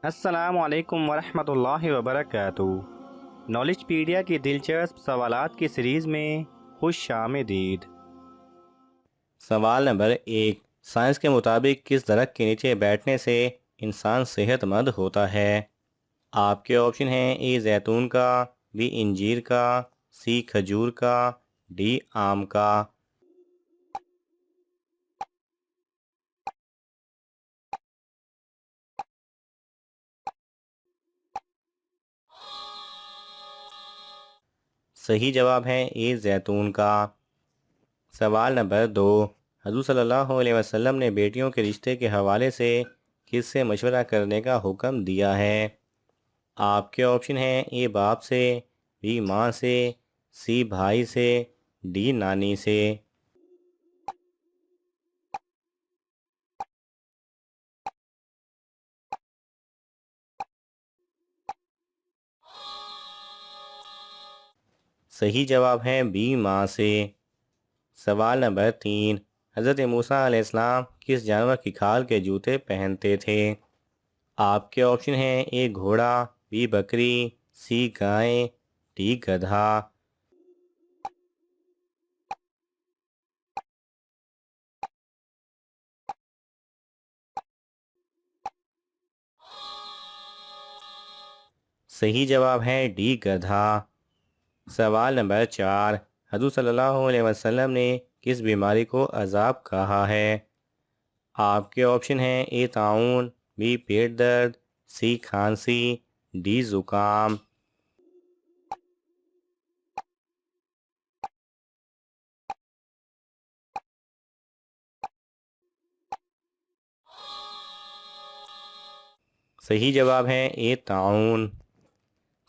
अस्सलाम वालेकुम वरहमतुल्लाहि वबरकातुहू। नॉलेजपीडिया की दिलचस्प सवालात की सीरीज़ में खुश आमदीद। सवाल नंबर 1। साइंस के मुताबिक किस दरख्त के नीचे बैठने से इंसान सेहतमंद होता है? आपके ऑप्शन हैं ए जैतून का, बी इंजीर का, सी खजूर का, डी आम का। सही जवाब है ए जैतून का। सवाल नंबर 2। हज़रत सल्लल्लाहु अलैहि वसल्लम ने बेटियों के रिश्ते के हवाले से किससे मशवरा करने का हुक्म दिया है? आपके ऑप्शन हैं ए बाप से, बी माँ से, सी भाई से, डी नानी से। सही जवाब है बी माँ से। सवाल नंबर 3। हज़रत मूसा अलैहिस्सलाम किस जानवर की खाल के जूते पहनते थे? आपके ऑप्शन हैं ए घोड़ा, बी बकरी, सी गाय, डी गधा। सही जवाब है डी गधा। सवाल नंबर 4। हज़रत सल्लल्लाहु अलैहि वसल्लम ने किस बीमारी को अजाब कहा है? आपके ऑप्शन हैं ए ताउन, बी पेट दर्द, सी खांसी, डी ज़ुकाम। सही जवाब है ए ताउन।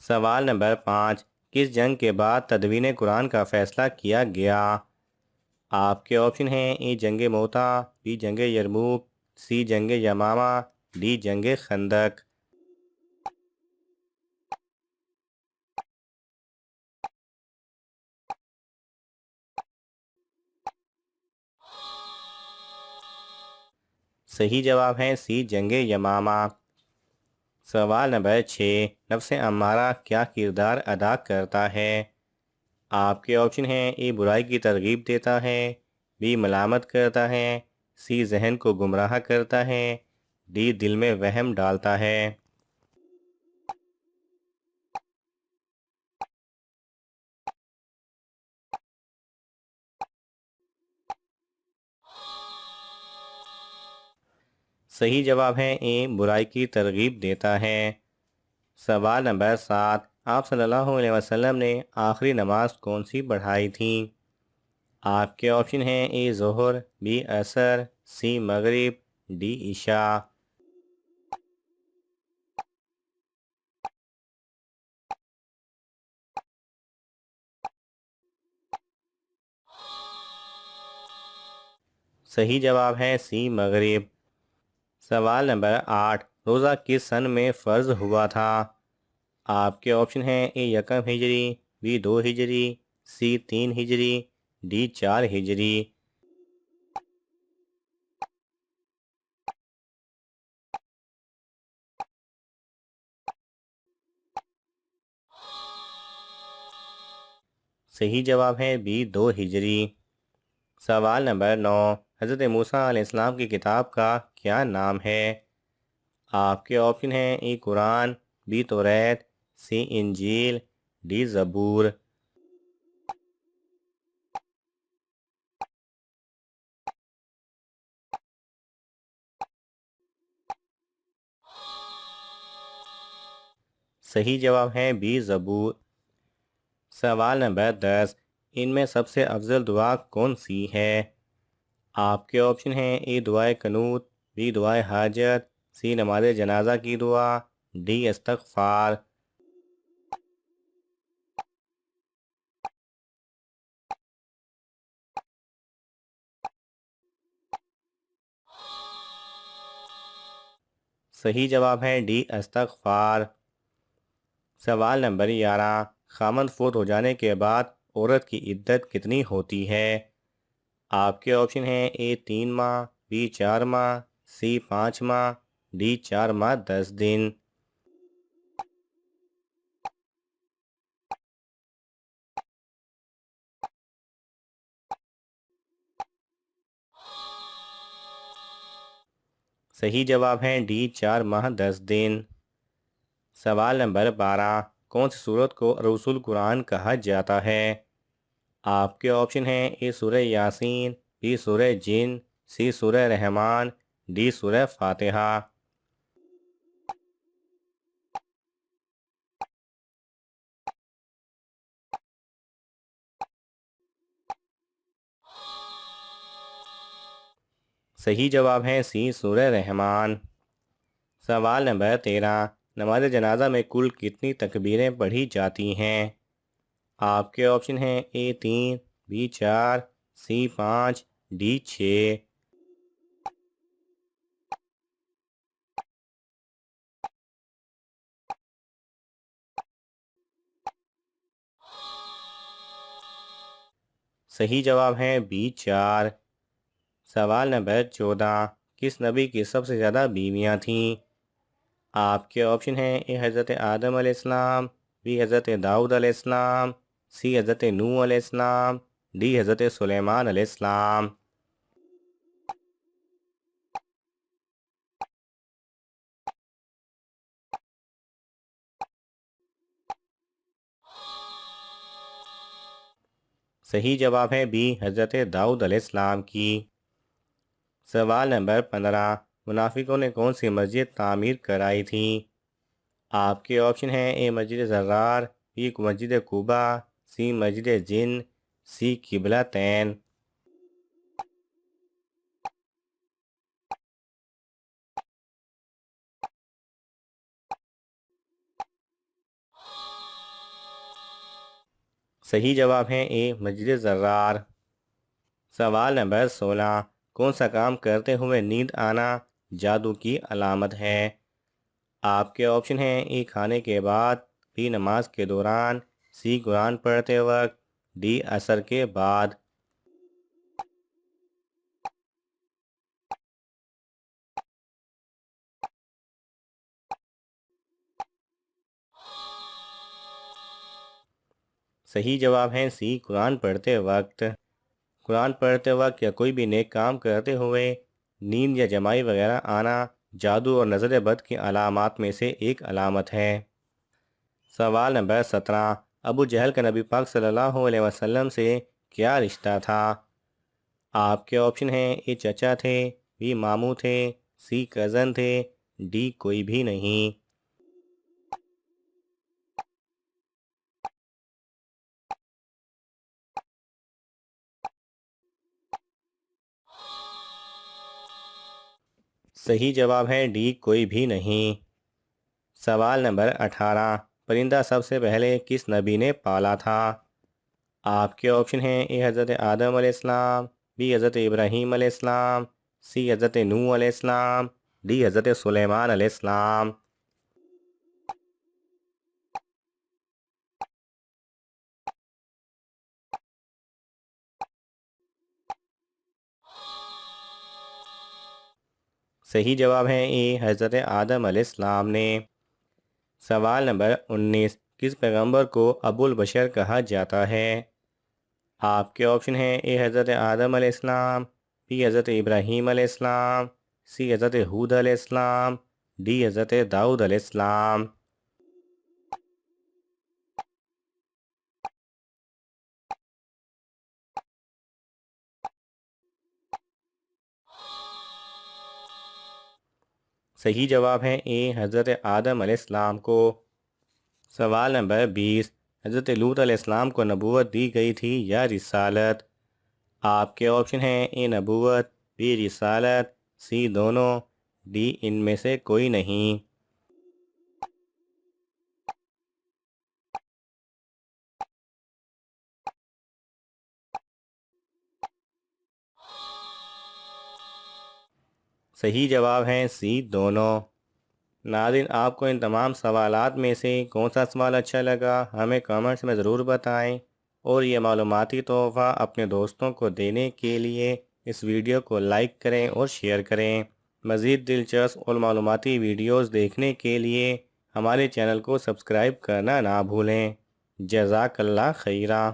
सवाल नंबर 5। किस जंग के बाद तदवीन कुरान का फैसला किया गया? आपके ऑप्शन हैं ए जंग मोता, बी जंग यरमूक, सी जंग यमामा, डी जंग खंदक। सही जवाब है सी जंग यमामा। सवाल नंबर 6। नफ्स अम्मारा क्या किरदार अदा करता है? आपके ऑप्शन हैं ए बुराई की तरगीब देता है, बी मलामत करता है, सी जहन को गुमराह करता है, डी दिल में वहम डालता है। सही जवाब है ए बुराई की तरगीब देता है। सवाल नंबर 7। आप सल्लल्लाहु अलैहि वसल्लम ने आखिरी नमाज कौन सी पढ़ाई थी? आपके ऑप्शन हैं ए ज़ोहर, बी असर, सी मगरिब, डी इशा। सही जवाब है सी मगरिब। सवाल नंबर 8। रोज़ा किस सन में फ़र्ज हुआ था? आपके ऑप्शन हैं ए यकम हिजरी, बी 2 हिजरी, सी 3 हिजरी, डी 4 हिजरी। सही जवाब है बी 2 हिजरी। सवाल नंबर 9। हज़रत मूसा अलैहिस्सलाम की किताब का क्या नाम है? आपके ऑप्शन हैं ए कुरान, बी तौरात, सी इंजील, डी ज़बूर। सही जवाब है बी ज़बूर। सवाल नंबर 10। इनमें सबसे अफजल दुआ कौन सी है? आपके ऑप्शन हैं ए दुआए कनूत, बी दुआए हाजत, सी नमाज जनाजा की दुआ, डी इस्तग़फ़ार। सही जवाब है डी इस्तग़फ़ार। सवाल नंबर 11। खामन फोत हो जाने के बाद औरत की इद्दत कितनी होती है? आपके ऑप्शन हैं ए 3 माह, बी 4 माह, सी 5 माह, डी 4 माह 10 दिन। सही जवाब है डी 4 माह 10 दिन। सवाल नंबर 12, कौन सी सूरत को रसूल कुरान कहा जाता है? आपके ऑप्शन हैं ए सूरह यासीन, बी सूरह जिन, सी सूरह रहमान, डी सूरह फातिहा। सही जवाब है सी सूरह रहमान। सवाल नंबर 13, नमाज जनाजा में कुल कितनी तकबीरें पढ़ी जाती हैं? आपके ऑप्शन हैं ए 3, बी 4, सी 5, डी 6। सही जवाब है बी 4। सवाल नंबर 14, किस नबी की सबसे ज़्यादा बीवियां थीं? आपके ऑप्शन हैं ए हज़रत आदम अलैहिस्सलाम, बी हज़रत दाऊद अलैहिस्सलाम, सी हज़रत नूह अलैहिस्सलाम, डी हज़रत सुलेमान अलैहिस्सलाम। सही जवाब है बी हज़रत दाऊद अलैहिस्सलाम की। सवाल नंबर 15, मुनाफिकों ने कौन सी मस्जिद तामीर कराई थी? आपके ऑप्शन हैं ए मस्जिद ज़र्रार, बी मस्जिद कुबा, सी मस्जिद जिन, सी किबला तैन। सही जवाब है ए मस्जिद ज़र्रार। सवाल नंबर 16, कौन सा काम करते हुए नींद आना जादू की अलामत है? आपके ऑप्शन हैं ए खाने के बाद, बी नमाज के दौरान, सी कुरान पढ़ते वक्त, डी असर के बाद। सही जवाब है सी कुरान पढ़ते वक्त। कुरान पढ़ते वक्त या कोई भी नेक काम करते हुए नींद या जमाई वगैरह आना जादू और नज़र बद की अलामात में से एक अलामत है। सवाल नंबर 17, अबू जहल का नबी पाक सल्लल्लाहु अलैहि वसल्लम से क्या रिश्ता था? आपके ऑप्शन हैं ए चचा थे, बी मामू थे, सी कज़न थे, डी कोई भी नहीं। सही जवाब है डी कोई भी नहीं। सवाल नंबर 18, परिंदा सबसे पहले किस नबी ने पाला था? आपके ऑप्शन हैं ए हज़रत आदम अलैहिस्सलाम, बी हज़रत इब्राहीम अलैहिस्सलाम, सी हज़रत नूह अलैहिस्सलाम, डी हज़रत सुलेमान अलैहिस्सलाम। सही जवाब है ए हज़रत आदम अलैहिस्सलाम ने। सवाल नंबर 19, किस पैगंबर को अबुल बशर कहा जाता है? आपके ऑप्शन हैं ए हज़रत आदम अलैहिस्सलाम, बी हज़रत इब्राहीम अलैहिस्सलाम, सी हज़रत हूद अलैहिस्सलाम, डी हज़रत दाऊद अलैहिस्सलाम। सही जवाब है ए हज़रत आदम अलैहिस्सलाम को। सवाल नंबर 20, हज़रत लूत अलैहिस्सलाम को नबूवत दी गई थी या रिसालत? आपके ऑप्शन हैं ए नबूवत, बी रिसालत, सी दोनों, डी इनमें से कोई नहीं। सही जवाब है सी दोनों। नाज़रीन, आपको इन तमाम सवालात में से कौन सा सवाल अच्छा लगा हमें कमेंट्स में ज़रूर बताएं, और ये मालूमाती तोहफ़ा अपने दोस्तों को देने के लिए इस वीडियो को लाइक करें और शेयर करें। मज़ीद दिलचस्प और मालूमाती वीडियोज़ देखने के लिए हमारे चैनल को सब्सक्राइब करना ना भूलें। जज़ाकल्लाह खैरा।